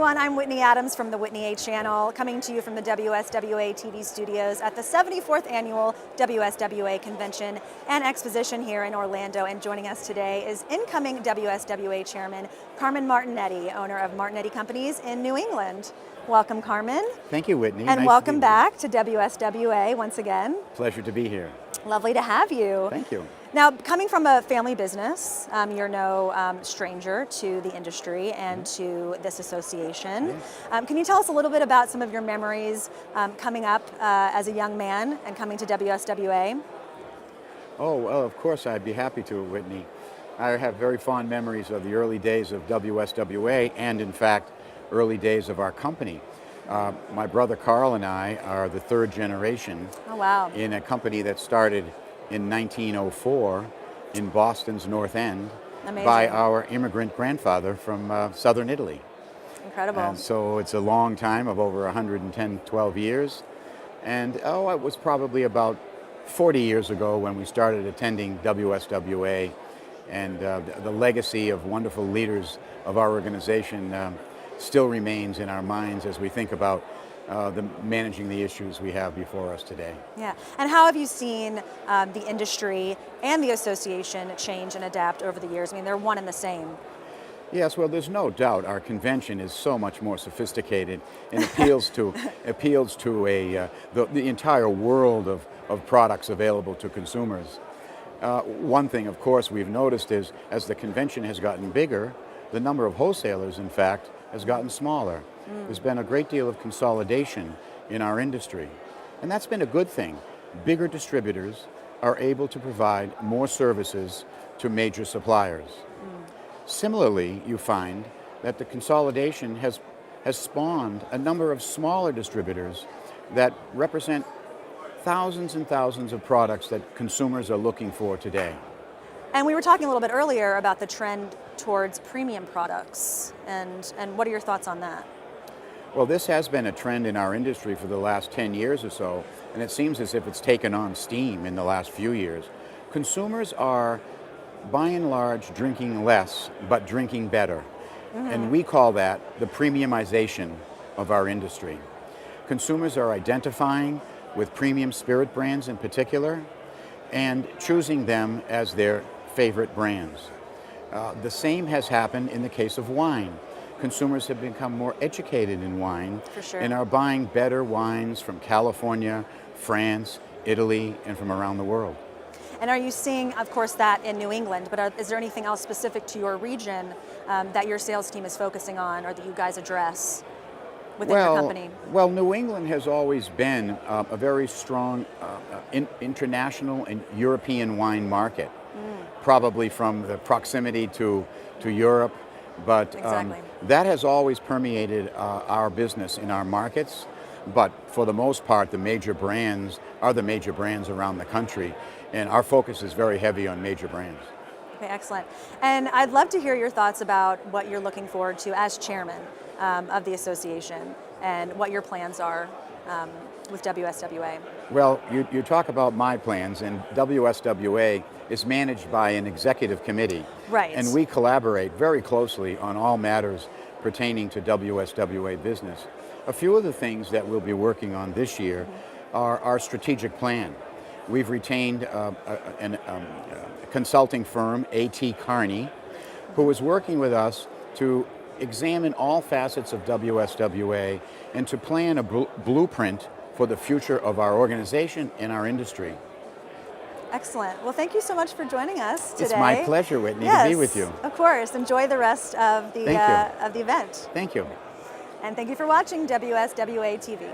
everyone, I'm Whitney Adams from the WSWA channel, coming to you from the WSWA TV studios at the 74th Annual WSWA Convention and Exposition here in Orlando. And joining us today is incoming WSWA Chairman Carmine Martignetti, owner of Martignetti Companies in New England. Welcome, Carmine. Thank you, Whitney. And nice welcome back to WSWA once again. Pleasure to be here. Lovely to have you. Thank you. Now, coming from a family business, you're no stranger to the industry and to this association. Can you tell us a little bit about some of your memories coming up as a young man and coming to WSWA? Oh, well, of course, I'd be happy to, Whitney. I have very fond memories of the early days of WSWA and, in fact, early days of our company. My brother Carl and I are the third generation in a company that started in 1904 in Boston's North End. Amazing. By our immigrant grandfather from southern Italy. Incredible. And so it's a long time of over 12 years. And it was probably about 40 years ago when we started attending WSWA, and the legacy of wonderful leaders of our organization still remains in our minds as we think about managing the issues we have before us today. Yeah, and how have you seen the industry and the association change and adapt over the years? I mean, they're one and the same. Yes, well, there's no doubt our convention is so much more sophisticated and appeals to the entire world of products available to consumers. One thing, of course, we've noticed is as the convention has gotten bigger, the number of wholesalers, in fact, has gotten smaller. There's been a great deal of consolidation in our industry, and that's been a good thing. Bigger distributors are able to provide more services to major suppliers. Similarly, you find that the consolidation has spawned a number of smaller distributors that represent thousands and thousands of products that consumers are looking for today. And we were talking a little bit earlier about the trend towards premium products, and what are your thoughts on that? Well, this has been a trend in our industry for the last 10 years or so, and it seems as if it's taken on steam in the last few years. Consumers are, by and large, drinking less, but drinking better. And we call that the premiumization of our industry. Consumers are identifying with premium spirit brands in particular, and choosing them as their favorite brands. The same has happened in the case of wine. Consumers have become more educated in wine and are buying better wines from California, France, Italy, and from around the world. And are you seeing, of course, that in New England, but is there anything else specific to your region that your sales team is focusing on or that you guys address within your company? Well, New England has always been a very strong international and European wine market, probably from the proximity to Europe, but that has always permeated our business in our markets. But for the most part, the major brands are the major brands around the country, and our focus is very heavy on major brands. Okay, excellent. And I'd love to hear your thoughts about what you're looking forward to as chairman of the association and what your plans are with WSWA. Well, you talk about my plans, and WSWA is managed by an executive committee. Right. And we collaborate very closely on all matters pertaining to WSWA business. A few of the things that we'll be working on this year are our strategic plan. We've retained a consulting firm, A.T. Kearney, who is working with us to examine all facets of WSWA and to plan a blueprint for the future of our organization and our industry. Excellent. Well, thank you so much for joining us today. It's my pleasure, Whitney, to be with you. Of course. Enjoy the rest of the event. Thank you. And thank you for watching WSWA TV.